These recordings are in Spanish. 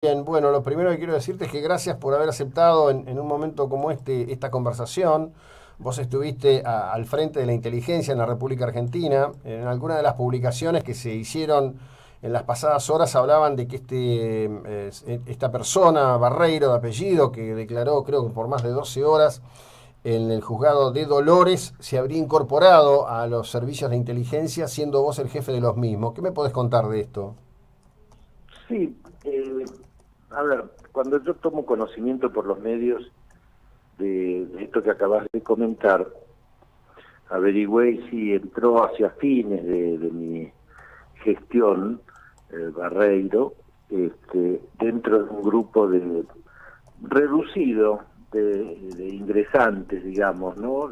Bien, bueno, lo primero que quiero decirte es que gracias por haber aceptado en un momento como este esta conversación. Vos estuviste al frente de la inteligencia en la República Argentina. En alguna de las publicaciones que se hicieron en las pasadas horas hablaban de que esta persona, Barreiro de apellido, que declaró creo que por más de 12 horas en el juzgado de Dolores, se habría incorporado a los servicios de inteligencia siendo vos el jefe de los mismos. ¿Qué me podés contar de esto? Sí, a ver, cuando yo tomo conocimiento por los medios de esto que acabas de comentar, averigüé si entró hacia fines de mi gestión, Barreiro, dentro de un grupo reducido de ingresantes, digamos, ¿no?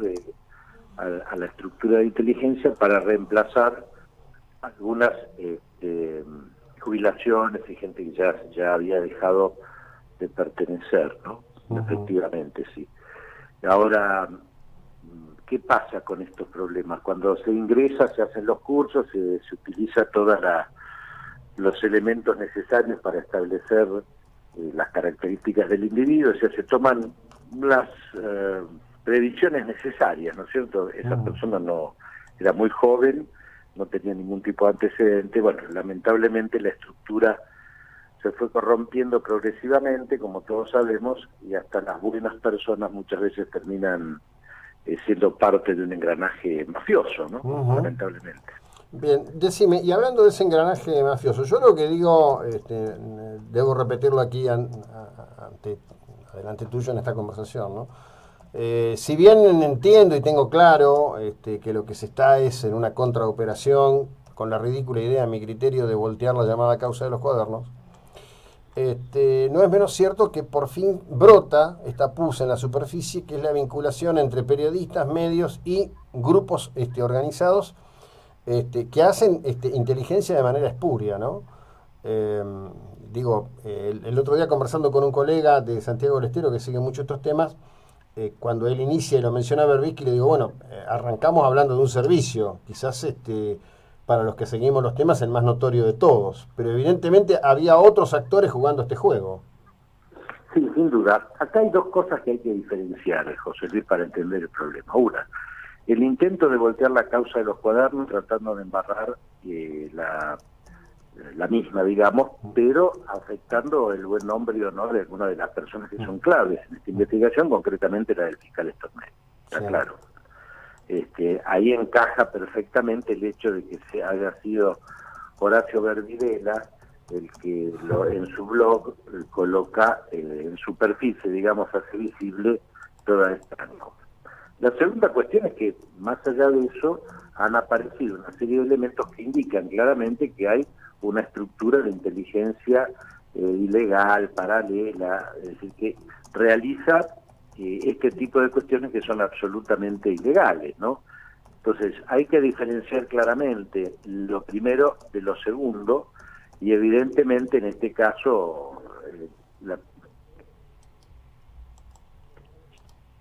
A la estructura de inteligencia para reemplazar algunas jubilaciones y gente que ya había dejado de pertenecer, ¿no? Ujú. Efectivamente, sí. Ahora, ¿qué pasa con estos problemas? Cuando se ingresa, se hacen los cursos, se utiliza todos los elementos necesarios para establecer las características del individuo, o sea, se toman las previsiones necesarias, ¿no es cierto? Esa Ujú. persona no era muy joven, no tenía ningún tipo de antecedente. Bueno, lamentablemente la estructura se fue corrompiendo progresivamente, como todos sabemos, y hasta las buenas personas muchas veces terminan siendo parte de un engranaje mafioso, ¿no? Ujú. Lamentablemente. Bien, decime, y hablando de ese engranaje mafioso, yo lo que digo, debo repetirlo aquí adelante tuyo en esta conversación, ¿no? Si bien entiendo y tengo claro que lo que se está es en una contraoperación con la ridícula idea, a mi criterio, de voltear la llamada causa de los cuadernos, no es menos cierto que por fin brota esta pus en la superficie, que es la vinculación entre periodistas, medios y grupos organizados que hacen inteligencia de manera espuria, ¿no? Eh, el otro día conversando con un colega de Santiago del Estero que sigue mucho estos temas, cuando él inicia y lo menciona a Berbisky, le digo, bueno, arrancamos hablando de un servicio, quizás para los que seguimos los temas el más notorio de todos, pero evidentemente había otros actores jugando este juego. Sí, sin duda. Acá hay dos cosas que hay que diferenciar, José Luis, para entender el problema. Una, el intento de voltear la causa de los cuadernos tratando de embarrar la misma, digamos, pero afectando el buen nombre y honor de algunas de las personas que son claves en esta investigación, concretamente la del fiscal Stornelli. Está Sí. claro. Ahí encaja perfectamente el hecho de que se haya sido Horacio Vervidela el que en su blog coloca en superficie, digamos, hace visible toda esta cosa. La segunda cuestión es que, más allá de eso, han aparecido una serie de elementos que indican claramente que hay una estructura de inteligencia ilegal, paralela, es decir, que realiza este tipo de cuestiones que son absolutamente ilegales, ¿no? Entonces, hay que diferenciar claramente lo primero de lo segundo, y evidentemente en este caso, la...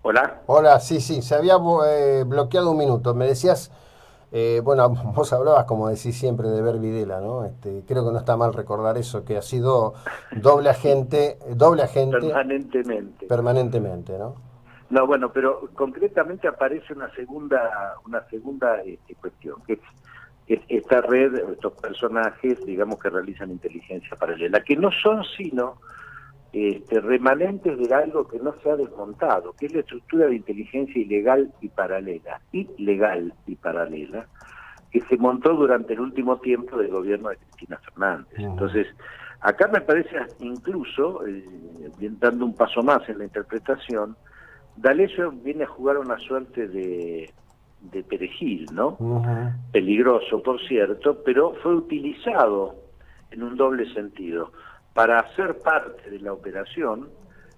¿Hola? Hola, sí, sí, se había bloqueado un minuto. Me decías, bueno, vos hablabas, como decís siempre, de Ver Videla, ¿no? Creo que no está mal recordar eso, que ha sido Sí, doble agente permanentemente. permanentemente, ¿no? No, bueno, pero concretamente aparece una segunda cuestión, que es esta red, estos personajes, digamos, que realizan inteligencia paralela, que no son sino remanentes de algo que no se ha desmontado, que es la estructura de inteligencia ilegal y paralela, que se montó durante el último tiempo del gobierno de Cristina Fernández. Ujú. Entonces, acá me parece incluso, dando un paso más en la interpretación, D'Alessio viene a jugar una suerte de perejil, ¿no? Ujú. Peligroso, por cierto, pero fue utilizado en un doble sentido, para hacer parte de la operación,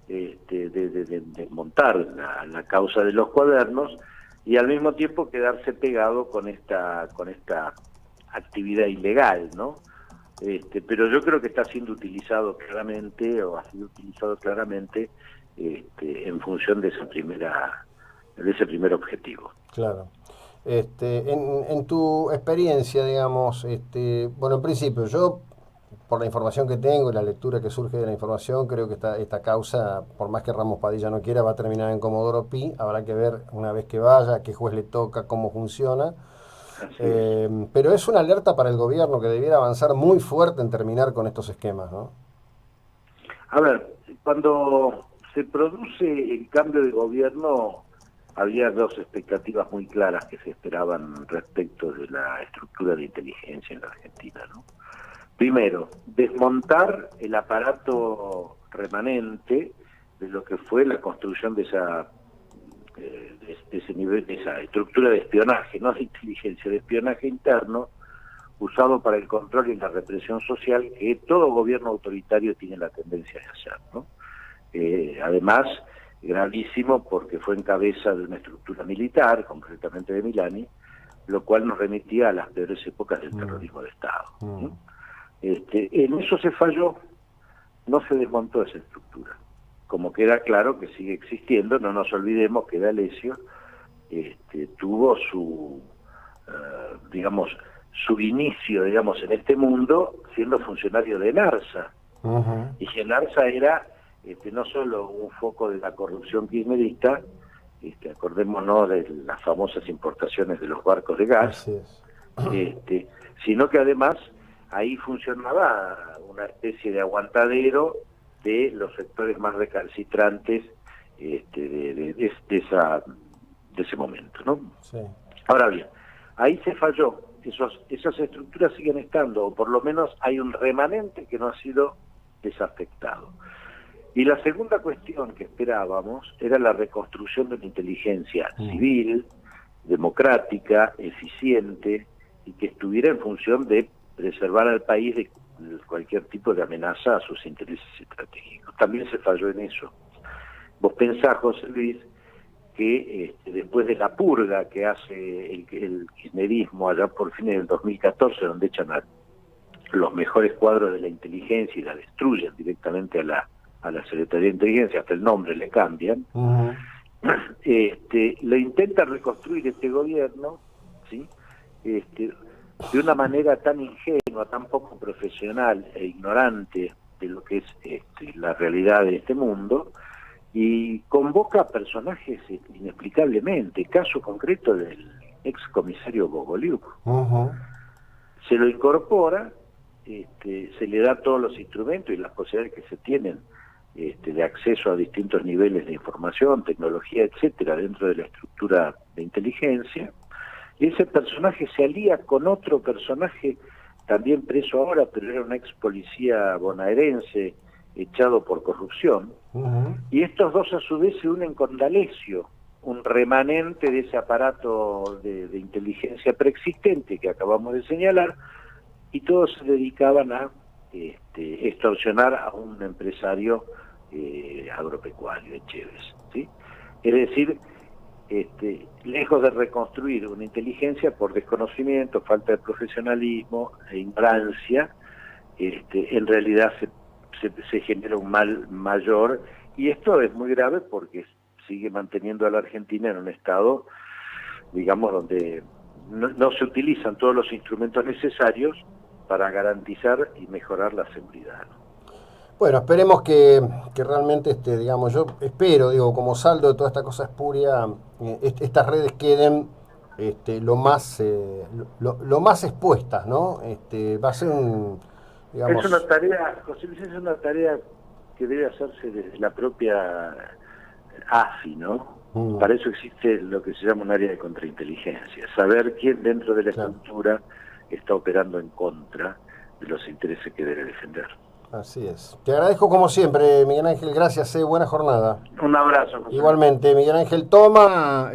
de montar la causa de los cuadernos, y al mismo tiempo quedarse pegado con esta actividad ilegal, ¿no? Pero yo creo que está siendo utilizado claramente, o ha sido utilizado claramente, en función de ese primer objetivo. Claro. En tu experiencia, digamos, bueno, en principio, yo por la información que tengo y la lectura que surge de la información, creo que esta causa, por más que Ramos Padilla no quiera, va a terminar en Comodoro Pi. Habrá que ver una vez que vaya, a qué juez le toca, cómo funciona. Así es. Pero es una alerta para el gobierno que debiera avanzar muy fuerte en terminar con estos esquemas, ¿no? A ver, cuando se produce el cambio de gobierno, había dos expectativas muy claras que se esperaban respecto de la estructura de inteligencia en la Argentina, ¿no? Primero, desmontar el aparato remanente de lo que fue la construcción de ese nivel, de esa estructura de espionaje, no de inteligencia, de espionaje interno, usado para el control y la represión social que todo gobierno autoritario tiene la tendencia de hacer, ¿no? Además, gravísimo porque fue en cabeza de una estructura militar, concretamente de Milani, lo cual nos remitía a las peores épocas del terrorismo de Estado, ¿no? En eso se falló, no se desmontó esa estructura. Como queda claro que sigue existiendo, no nos olvidemos que D'Alessio tuvo su, digamos, su inicio, digamos, en este mundo siendo funcionario de Enarsa. Y que Enarsa era no solo un foco de la corrupción kirchnerista, acordémonos de las famosas importaciones de los barcos de gas, sino que además ahí funcionaba una especie de aguantadero de los sectores más recalcitrantes de ese momento, ¿no? Sí. Ahora bien, ahí se falló. Esas estructuras siguen estando, o por lo menos hay un remanente que no ha sido desafectado. Y la segunda cuestión que esperábamos era la reconstrucción de una inteligencia civil, democrática, eficiente, y que estuviera en función de preservar al país de cualquier tipo de amenaza a sus intereses estratégicos. También se falló en eso. Vos pensás, José Luis, que después de la purga que hace el kirchnerismo allá por fines del 2014, donde echan a los mejores cuadros de la inteligencia y la destruyen directamente a la Secretaría de Inteligencia, hasta el nombre le cambian, lo intenta reconstruir este gobierno, ¿sí? De una manera tan ingenua, tan poco profesional e ignorante de lo que es la realidad de este mundo, y convoca personajes inexplicablemente. Caso concreto del ex comisario Gogoliuk. Se lo incorpora, se le da todos los instrumentos y las posibilidades que se tienen de acceso a distintos niveles de información, tecnología, etcétera, dentro de la estructura de inteligencia. Y ese personaje se alía con otro personaje, también preso ahora, pero era un ex policía bonaerense, echado por corrupción, y estos dos a su vez se unen con D'Alessio, un remanente de ese aparato de inteligencia preexistente que acabamos de señalar, y todos se dedicaban a extorsionar a un empresario agropecuario, Echeves, ¿sí? Es decir, lejos de reconstruir una inteligencia por desconocimiento, falta de profesionalismo e ignorancia, en realidad se genera un mal mayor, y esto es muy grave porque sigue manteniendo a la Argentina en un estado, digamos, donde no se utilizan todos los instrumentos necesarios para garantizar y mejorar la seguridad. Bueno, esperemos que realmente, digamos, yo espero, digo, como saldo de toda esta cosa espuria, estas redes queden lo más expuestas, ¿no? Va a ser digamos... Es una tarea, José Luis, es una tarea que debe hacerse desde la propia AFI, ¿no? Para eso existe lo que se llama un área de contrainteligencia, saber quién dentro de la estructura está operando en contra de los intereses que debe defender. Así es. Te agradezco como siempre, Miguel Ángel, gracias, buena jornada. Un abrazo, José. Igualmente, Miguel Ángel Toma,